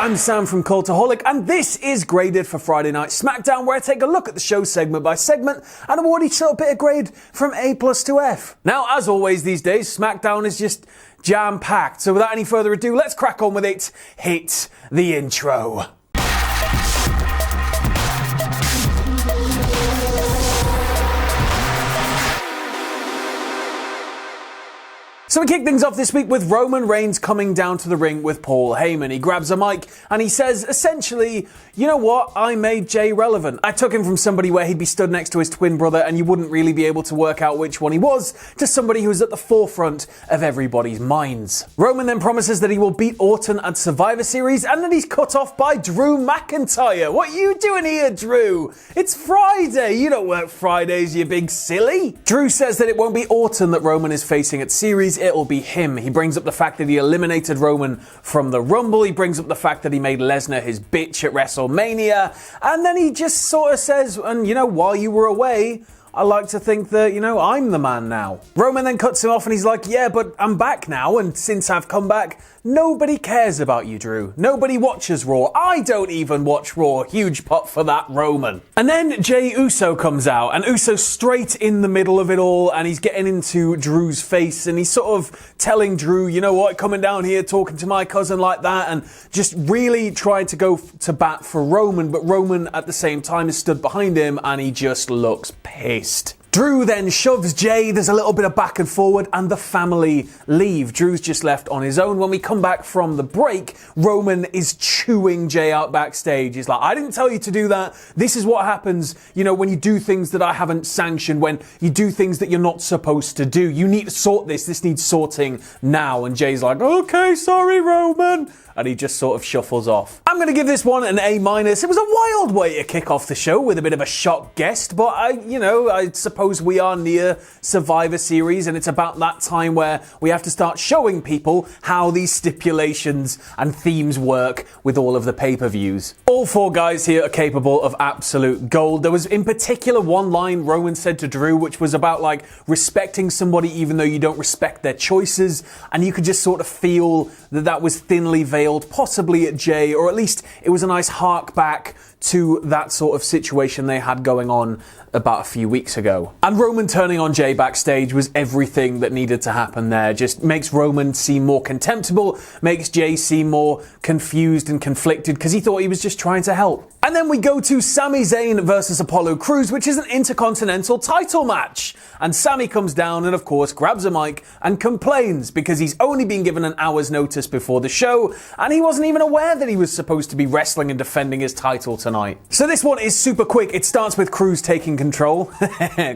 I'm Sam from Cultaholic, and this is Graded for Friday Night SmackDown, where I take a look at the show segment by segment and award each little bit of grade from A+ to F. Now, as always these days, SmackDown is just jam-packed, so without any further ado, let's crack on with it. Hit the intro. So we kick things off this week with Roman Reigns coming down to the ring with Paul Heyman. He grabs a mic and he says, essentially, you know what, I made Jey relevant. I took him from somebody where he'd be stood next to his twin brother and you wouldn't really be able to work out which one he was, to somebody who was at the forefront of everybody's minds. Roman then promises that he will beat Orton at Survivor Series, and then he's cut off by Drew McIntyre. What are you doing here, Drew? It's Friday. You don't work Fridays, you big silly. Drew says that it won't be Orton that Roman is facing at Series, it'll be him. He brings up the fact that he eliminated Roman from the Rumble. He brings up the fact that he made Lesnar his bitch at WrestleMania. And then he just sort of says, and you know, while you were away, I like to think that, you know, I'm the man now. Roman then cuts him off and he's like, yeah, but I'm back now, and since I've come back, nobody cares about you, Drew. Nobody watches Raw. I don't even watch Raw. Huge pop for that, Roman. And then Jey Uso comes out, and Uso's straight in the middle of it all, and he's getting into Drew's face, and he's sort of telling Drew, you know what, coming down here talking to my cousin like that, and just really trying to go to bat for Roman, but Roman at the same time is stood behind him, and he just looks pissed. Drew then shoves Jey, there's a little bit of back and forward, and the family leave. Drew's just left on his own. When we come back from the break, Roman is chewing Jey out backstage. He's like, I didn't tell you to do that. This is what happens, you know, when you do things that I haven't sanctioned, when you do things that you're not supposed to do. You need to sort this. This needs sorting now. And Jey's like, okay, sorry, Roman. And he just sort of shuffles off. I'm going to give this one an A-. It was a wild way to kick off the show with a bit of a shock guest, but I suppose we are near Survivor Series, and it's about that time where we have to start showing people how these stipulations and themes work with all of the pay-per-views. All four guys here are capable of absolute gold. There was in particular one line Roman said to Drew, which was about like respecting somebody even though you don't respect their choices, and you could just sort of feel that that was thinly veiled, possibly at Jey, or at least it was a nice hark back to that sort of situation they had going on about a few weeks ago. And Roman turning on Jey backstage was everything that needed to happen there. Just makes Roman seem more contemptible, makes Jey seem more confused and conflicted because he thought he was just trying to help. And then we go to Sami Zayn versus Apollo Crews, which is an Intercontinental title match. And Sami comes down and, of course, grabs a mic and complains because he's only been given an hour's notice before the show, and he wasn't even aware that he was supposed to be wrestling and defending his title tonight. So this one is super quick. It starts with Crews taking control.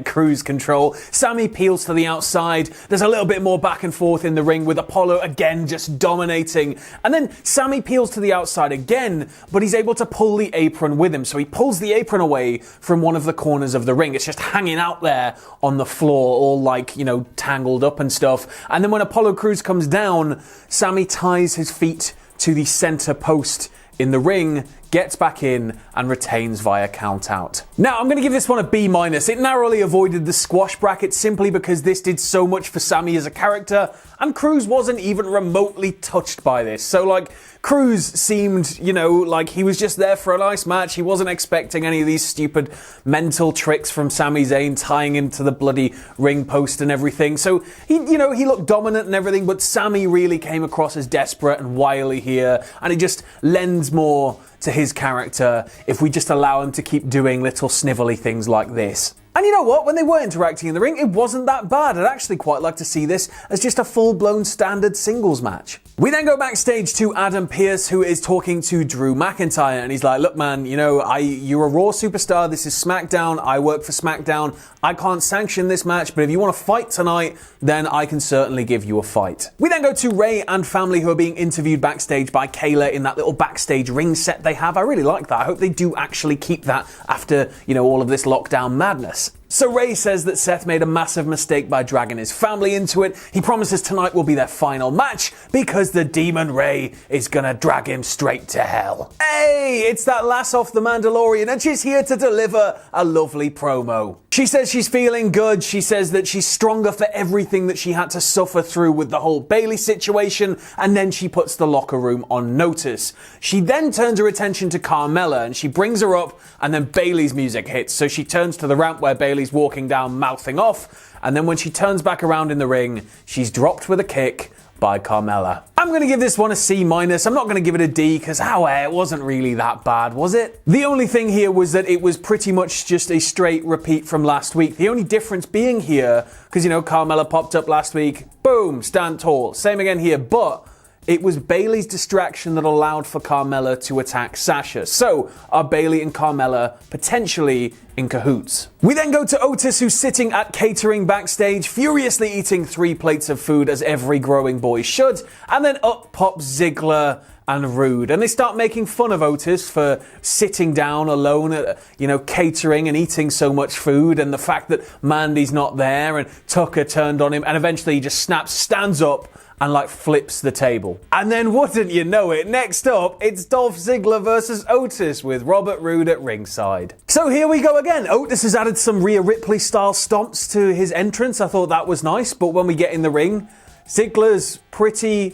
Crews control. Sami peels to the outside. There's a little bit more back and forth in the ring with Apollo again just dominating. And then Sami peels to the outside again, but he's able to pull the apron with him. So he pulls the apron away from one of the corners of the ring. It's just hanging out there on the floor, all like, you know, tangled up and stuff. And then when Apollo Crews comes down, Sami ties his feet to the center post in the ring, gets back in, and retains via count out. Now, I'm going to give this one a B-. It narrowly avoided the squash bracket simply because this did so much for Sami as a character, and Crews wasn't even remotely touched by this. So, like, Crews seemed, you know, like he was just there for a nice match. He wasn't expecting any of these stupid mental tricks from Sami Zayn tying him to the bloody ring post and everything. So, he looked dominant and everything, but Sami really came across as desperate and wily here, and it just lends more to his character if we just allow him to keep doing little snivelly things like this. And you know what? When they were interacting in the ring, it wasn't that bad. I'd actually quite like to see this as just a full-blown standard singles match. We then go backstage to Adam Pearce, who is talking to Drew McIntyre, and he's like, look, man, you know, you're a Raw superstar. This is SmackDown. I work for SmackDown. I can't sanction this match, but if you want to fight tonight, then I can certainly give you a fight. We then go to Ray and family, who are being interviewed backstage by Kayla in that little backstage ring set they have. I really like that. I hope they do actually keep that after, you know, all of this lockdown madness. So Ray says that Seth made a massive mistake by dragging his family into it. He promises tonight will be their final match because the Demon Ray is gonna drag him straight to hell. Hey, it's that lass off The Mandalorian, and she's here to deliver a lovely promo. She says she's feeling good. She says that she's stronger for everything that she had to suffer through with the whole Bayley situation, and then she puts the locker room on notice. She then turns her attention to Carmella, and she brings her up, and then Bayley's music hits. So she turns to the ramp where Bayley's walking down, mouthing off, and then when she turns back around in the ring, she's dropped with a kick by Carmella. I'm going to give this one a C-. I'm not going to give it a D because it wasn't really that bad, was it? The only thing here was that it was pretty much just a straight repeat from last week. The only difference being here, because, Carmella popped up last week, boom, stand tall. Same again here, but it was Bayley's distraction that allowed for Carmella to attack Sasha. So, are Bayley and Carmella potentially in cahoots? We then go to Otis, who's sitting at catering backstage, furiously eating 3 plates of food as every growing boy should, and then up pops Ziggler and Rude, and they start making fun of Otis for sitting down alone at, catering and eating so much food, and the fact that Mandy's not there and Tucker turned on him, and eventually he just snaps, stands up, and flips the table. And then wouldn't you know it, next up, it's Dolph Ziggler versus Otis with Robert Roode at ringside. So here we go again. Otis has added some Rhea Ripley style stomps to his entrance. I thought that was nice, but when we get in the ring, Ziggler's pretty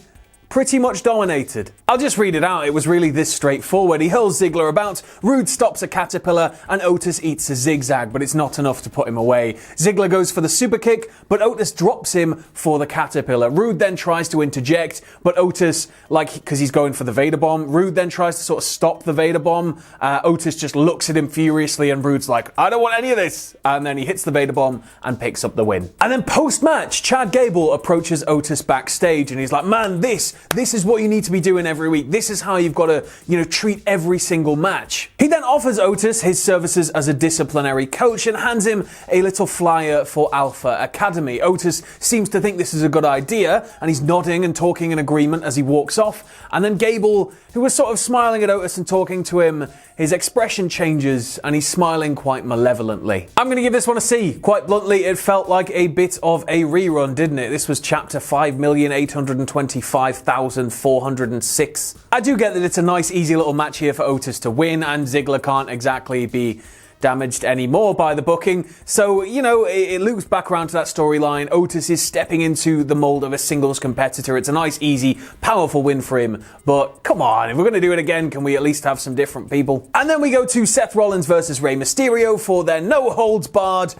much dominated. I'll just read it out. It was really this straightforward. He hurls Ziggler about, Rude stops a caterpillar, and Otis eats a zigzag, but it's not enough to put him away. Ziggler goes for the super kick, but Otis drops him for the caterpillar. Rude then tries to interject, but Otis, because he's going for the Vader bomb, Rude then tries to sort of stop the Vader bomb. Otis just looks at him furiously, and Rude's like, I don't want any of this. And then he hits the Vader bomb and picks up the win. And then post-match, Chad Gable approaches Otis backstage, and he's like, man, this is what you need to be doing every week. This is how you've got to, treat every single match. He then offers Otis his services as a disciplinary coach and hands him a little flyer for Alpha Academy. Otis seems to think this is a good idea, and he's nodding and talking in agreement as he walks off. And then Gable, who was sort of smiling at Otis and talking to him, his expression changes and he's smiling quite malevolently. I'm going to give this one a C. Quite bluntly, it felt like a bit of a rerun, didn't it? This was chapter 5,825,406. I do get that it's a nice, easy little match here for Otis to win, and Ziggler can't exactly be damaged anymore by the booking. So, it loops back around to that storyline. Otis is stepping into the mold of a singles competitor. It's a nice, easy, powerful win for him. But come on, if we're going to do it again, can we at least have some different people? And then we go to Seth Rollins versus Rey Mysterio for their no holds barred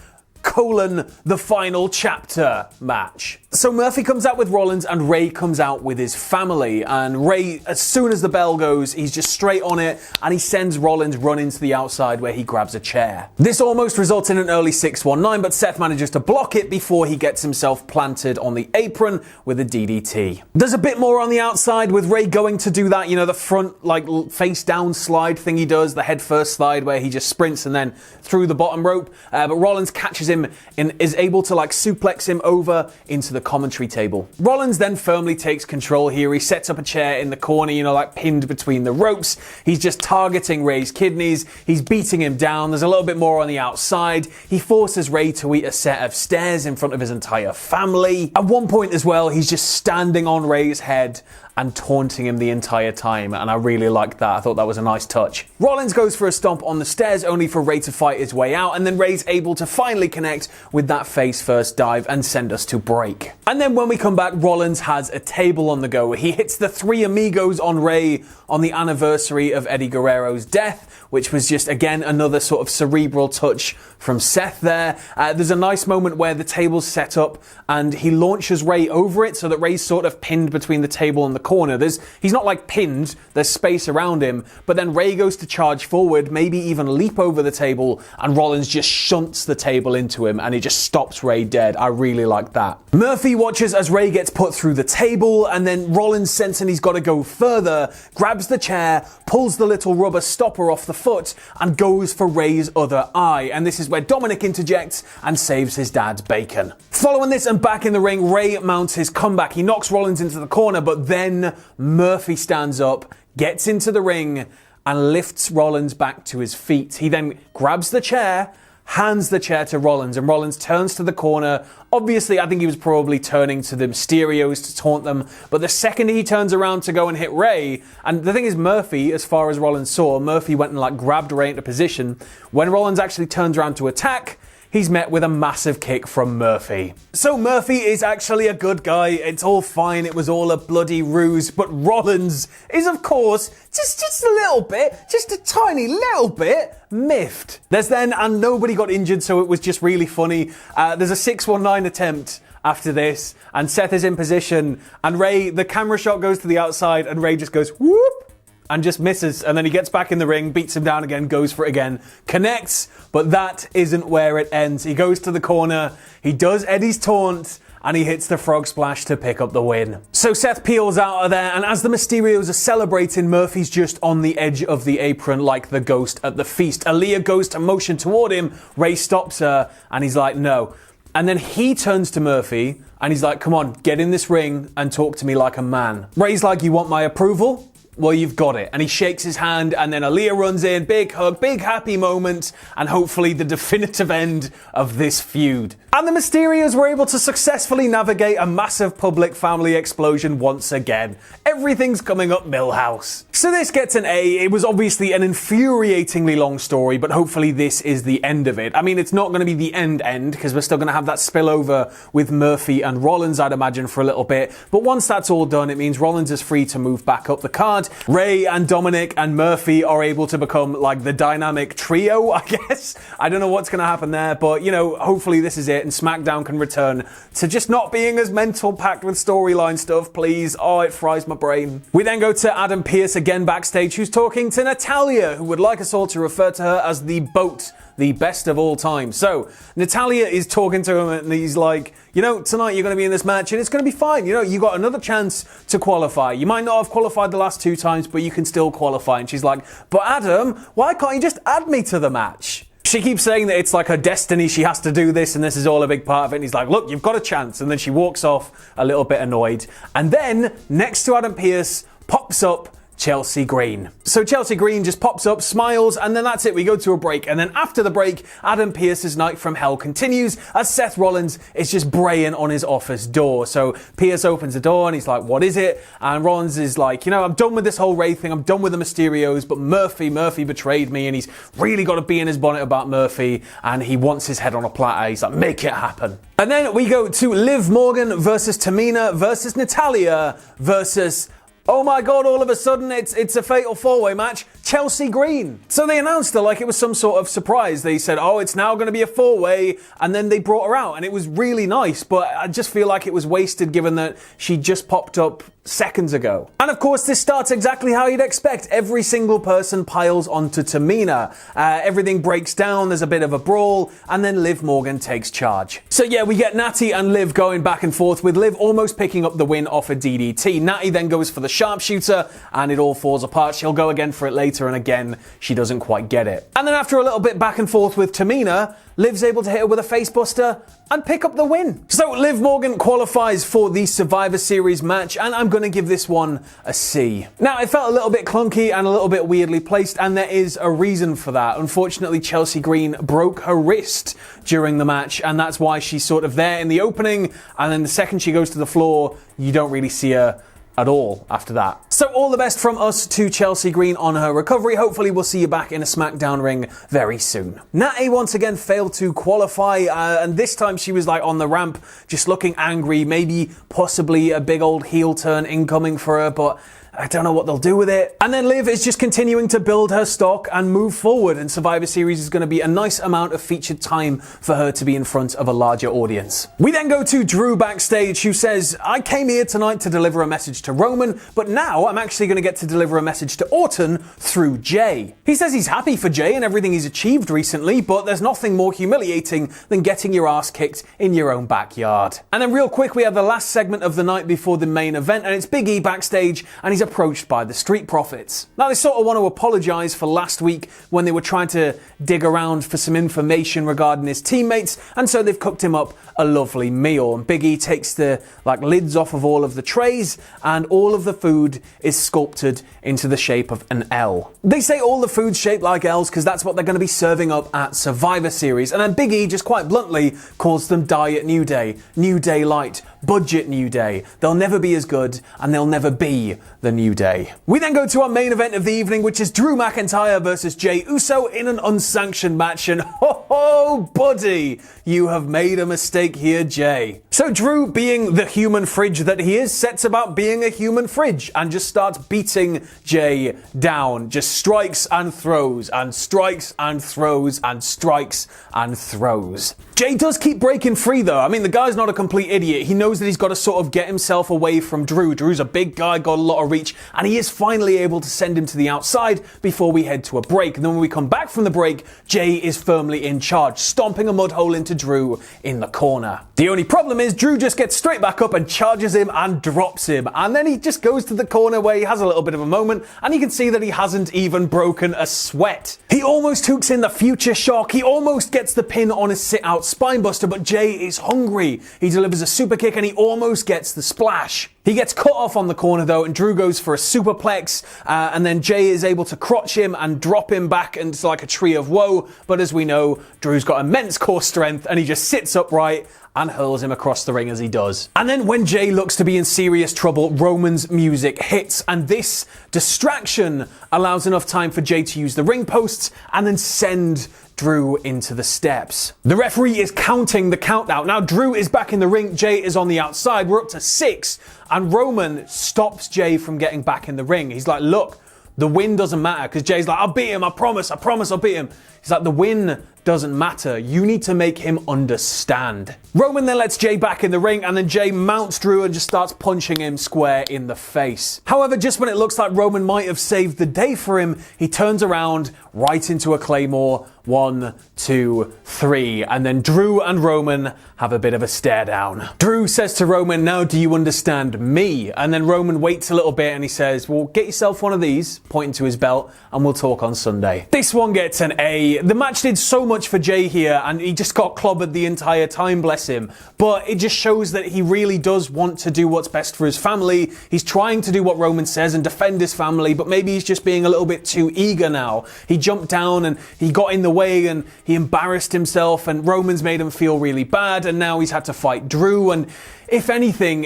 the final chapter match. So Murphy comes out with Rollins and Ray comes out with his family, and Ray, as soon as the bell goes, he's just straight on it and he sends Rollins running to the outside where he grabs a chair. This almost results in an early 619, but Seth manages to block it before he gets himself planted on the apron with a DDT. There's a bit more on the outside with Ray going to do that, the front face down slide thing he does, the head first slide where he just sprints and then through the bottom rope, but Rollins catches him and is able to suplex him over into the commentary table. Rollins then firmly takes control here. He sets up a chair in the corner, pinned between the ropes. He's just targeting Ray's kidneys. He's beating him down. There's a little bit more on the outside. He forces Ray to eat a set of stairs in front of his entire family. At one point as well, he's just standing on Ray's head and taunting him the entire time, and I really liked that. I thought that was a nice touch. Rollins goes for a stomp on the stairs, only for Ray to fight his way out, and then Ray's able to finally connect with that face first dive and send us to break. And then when we come back, Rollins has a table on the go. He hits the Three Amigos on Ray on the anniversary of Eddie Guerrero's death, which was just, again, another sort of cerebral touch from Seth there. There's a nice moment where the table's set up and he launches Ray over it so that Ray's sort of pinned between the table and the corner. He's not pinned, there's space around him, but then Ray goes to charge forward, maybe even leap over the table, and Rollins just shunts the table into him and he just stops Ray dead. I really like that. Murphy watches as Ray gets put through the table, and then Rollins, sensing he's got to go further, grabs the chair, pulls the little rubber stopper off the foot, and goes for Ray's other eye. And this is where Dominic interjects and saves his dad's bacon. Following this and back in the ring, Ray mounts his comeback. He knocks Rollins into the corner, but then Murphy stands up, gets into the ring, and lifts Rollins back to his feet. He then grabs the chair, hands the chair to Rollins, and Rollins turns to the corner. Obviously, I think he was probably turning to the Mysterios to taunt them, but the second he turns around to go and hit Rey, and the thing is, Murphy, as far as Rollins saw, Murphy went and like grabbed Rey into position. When Rollins actually turns around to attack, he's met with a massive kick from Murphy. So Murphy is actually a good guy, it's all fine, it was all a bloody ruse, but Rollins is of course just a little bit, just a tiny little bit, miffed. There's then, and nobody got injured, so it was just really funny. There's a 619 attempt after this, and Seth is in position, and Rey, the camera shot goes to the outside, and Rey just goes whoop, and just misses, and then he gets back in the ring, beats him down again, goes for it again, connects, but that isn't where it ends. He goes to the corner, he does Eddie's taunt, and he hits the frog splash to pick up the win. So Seth peels out of there, and as the Mysterios are celebrating, Murphy's just on the edge of the apron like the ghost at the feast. Aaliyah goes to motion toward him, Rey stops her, and he's like, no. And then he turns to Murphy, and he's like, come on, get in this ring and talk to me like a man. Rey's like, you want my approval? Well, you've got it. And he shakes his hand, and then Aaliyah runs in, big hug, big happy moment, and hopefully the definitive end of this feud. And the Mysterios were able to successfully navigate a massive public family explosion once again. Everything's coming up Millhouse. So this gets an A. It was obviously an infuriatingly long story, but hopefully this is the end of it. I mean, it's not going to be the end, because we're still going to have that spillover with Murphy and Rollins, I'd imagine, for a little bit. But once that's all done, it means Rollins is free to move back up the card. Rey and Dominic and Murphy are able to become like the dynamic trio, I guess. I don't know what's going to happen there, but you know, hopefully this is it and SmackDown can return to just not being as mental packed with storyline stuff, please. Oh, it fries my brain. We then go to Adam Pearce again backstage, who's talking to Natalya, who would like us all to refer to her as the BOAT, the best of all time. So Natalya is talking to him and he's like, you know, tonight you're going to be in this match and it's going to be fine. You know, you got another chance to qualify. You might not have qualified the last 2 times, but you can still qualify. And she's like, but Adam, why can't you just add me to the match? She keeps saying that it's like her destiny, she has to do this and this is all a big part of it. And he's like, look, you've got a chance. And then she walks off a little bit annoyed. And then next to Adam Pearce pops up Chelsea Green. So Chelsea Green just pops up, smiles, and then that's it. We go to a break. And then after the break, Adam Pearce's night from hell continues as Seth Rollins is just braying on his office door. So Pearce opens the door and he's like, what is it? And Rollins is like, you know, I'm done with this whole Rey thing. I'm done with the Mysterios, but Murphy betrayed me and he's really got to be in his bonnet about Murphy and he wants his head on a platter. He's like, make it happen. And then we go to Liv Morgan versus Tamina versus Natalya versus, oh my god, all of a sudden it's a fatal 4-way match, Chelsea Green. So they announced her like it was some sort of surprise. They said, oh, it's now going to be a 4-way, and then they brought her out, and it was really nice, but I just feel like it was wasted given that she just popped up seconds ago. And of course, this starts exactly how you'd expect. Every single person piles onto Tamina. Everything breaks down, there's a bit of a brawl, and then Liv Morgan takes charge. So yeah, we get Natty and Liv going back and forth, with Liv almost picking up the win off a DDT. Natty then goes for the sharpshooter, and it all falls apart. She'll go again for it later, and again, she doesn't quite get it. And then after a little bit back and forth with Tamina, Liv's able to hit her with a facebuster and pick up the win. So Liv Morgan qualifies for the Survivor Series match, and I'm going to give this one a C. Now, it felt a little bit clunky and a little bit weirdly placed, and there is a reason for that. Unfortunately, Chelsea Green broke her wrist during the match, and that's why she's sort of there in the opening, and then the second she goes to the floor, you don't really see her at all after that. So all the best from us to Chelsea Green on her recovery. Hopefully we'll see you back in a SmackDown ring very soon. Natty once again failed to qualify, and this time she was like on the ramp just looking angry, maybe possibly a big old heel turn incoming for her, but I don't know what they'll do with it. And then Liv is just continuing to build her stock and move forward, and Survivor Series is going to be a nice amount of featured time for her to be in front of a larger audience. We then go to Drew backstage, who says, I came here tonight to deliver a message to Roman, but now I'm actually going to get to deliver a message to Orton through Jey. He says he's happy for Jey and everything he's achieved recently, but there's nothing more humiliating than getting your ass kicked in your own backyard. And then real quick, we have the last segment of the night before the main event, and it's Big E backstage, and he's approached by the Street Profits. Now they sort of want to apologise for last week when they were trying to dig around for some information regarding his teammates, and so they've cooked him up a lovely meal. And Big E takes the lids off of all of the trays, and all of the food is sculpted into the shape of an L. They say all the food's shaped like L's because that's what they're going to be serving up at Survivor Series, and then Big E just quite bluntly calls them Diet New Day, New Day Light, Budget New Day. They'll never be as good, and they'll never be the New Day. We then go to our main event of the evening, which is Drew McIntyre versus Jey Uso in an unsanctioned match, and ho buddy, you have made a mistake here, Jey. So Drew, being the human fridge that he is, sets about being a human fridge and just starts beating Jey down. Just strikes and throws, and strikes and throws, and strikes and throws. Jey does keep breaking free though. I mean, the guy's not a complete idiot. He knows that he's got to sort of get himself away from Drew. Drew's a big guy, got a lot of reach, and he is finally able to send him to the outside before we head to a break. And then when we come back from the break, Jey is firmly in charge, stomping a mud hole into Drew in the corner. The only problem is Drew just gets straight back up and charges him and drops him. And then he just goes to the corner where he has a little bit of a moment, and you can see that he hasn't even broken a sweat. He almost hooks in the future shock. He almost gets the pin on his sit-out spinebuster, but Jey is hungry. He delivers a super kick and he almost gets the splash. He gets cut off on the corner though, and Drew goes for a superplex, and then Jey is able to crotch him and drop him back into like a tree of woe. But as we know, Drew's got immense core strength, and he just sits upright and hurls him across the ring as he does. And then when Jey looks to be in serious trouble, Roman's music hits, and this distraction allows enough time for Jey to use the ring posts and then send Drew into the steps. The referee is counting the countdown. Now Drew is back in the ring, Jey is on the outside, we're up to 6, and Roman stops Jey from getting back in the ring. He's like, look, the win doesn't matter, because Jey's like, I'll beat him, I promise I'll beat him. He's like, the win doesn't matter. You need to make him understand. Roman then lets Jey back in the ring, and then Jey mounts Drew and just starts punching him square in the face. However, just when it looks like Roman might have saved the day for him, he turns around right into a Claymore. 1, 2, 3, and then Drew and Roman have a bit of a stare down. Drew says to Roman, now do you understand me? And then Roman waits a little bit and he says, well, get yourself one of these, pointing to his belt, and we'll talk on Sunday. This one gets an A. The match did so much for Jey here, and he just got clobbered the entire time, bless him. But it just shows that he really does want to do what's best for his family. He's trying to do what Roman says and defend his family, but maybe he's just being a little bit too eager now. He jumped down and he got in the way and he embarrassed himself, and Roman's made him feel really bad, and now he's had to fight Drew, and if anything,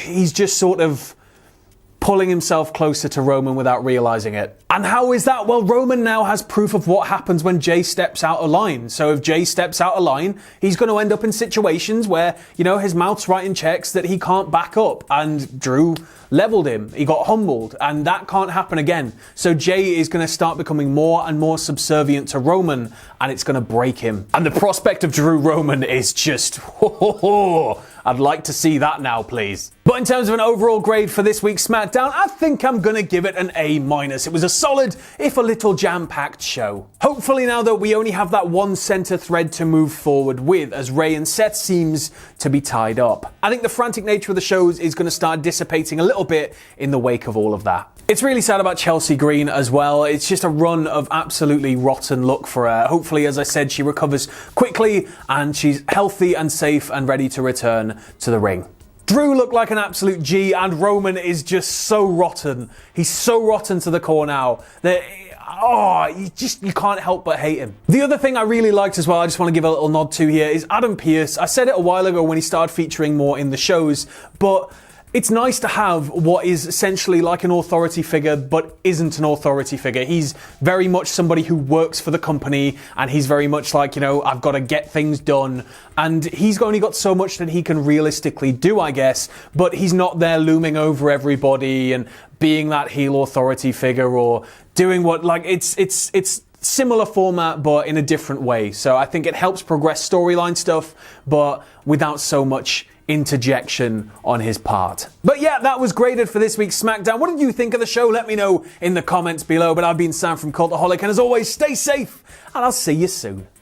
he's just sort of pulling himself closer to Roman without realizing it. And how is that? Well, Roman now has proof of what happens when Jey steps out of line. So if Jey steps out of line, he's going to end up in situations where, you know, his mouth's writing checks that he can't back up. And Drew leveled him. He got humbled, and that can't happen again. So Jey is going to start becoming more and more subservient to Roman, and it's going to break him. And the prospect of Drew Roman is just, I'd like to see that now, please. But in terms of an overall grade for this week's SmackDown, I think I'm going to give it an A-. It was a solid, if a little jam-packed show. Hopefully now that we only have that one center thread to move forward with, as Rey and Seth seems to be tied up. I think the frantic nature of the shows is going to start dissipating a little bit in the wake of all of that. It's really sad about Chelsea Green as well. It's just a run of absolutely rotten luck for her. Hopefully, as I said, she recovers quickly and she's healthy and safe and ready to return to the ring. Drew looked like an absolute G, and Roman is just so rotten. He's so rotten to the core now that you can't help but hate him. The other thing I really liked as well, I just want to give a little nod to here, is Adam Pearce. I said it a while ago when he started featuring more in the shows, but it's nice to have what is essentially like an authority figure, but isn't an authority figure. He's very much somebody who works for the company, and he's very much like, you know, I've got to get things done. And he's only got so much that he can realistically do, I guess, but he's not there looming over everybody and being that heel authority figure or doing what, like, it's similar format, but in a different way. So I think it helps progress storyline stuff, but without so much interjection on his part. But yeah, that was graded for this week's SmackDown. What did you think of the show? Let me know in the comments below. But I've been Sam from Cultaholic, and as always, stay safe, and I'll see you soon.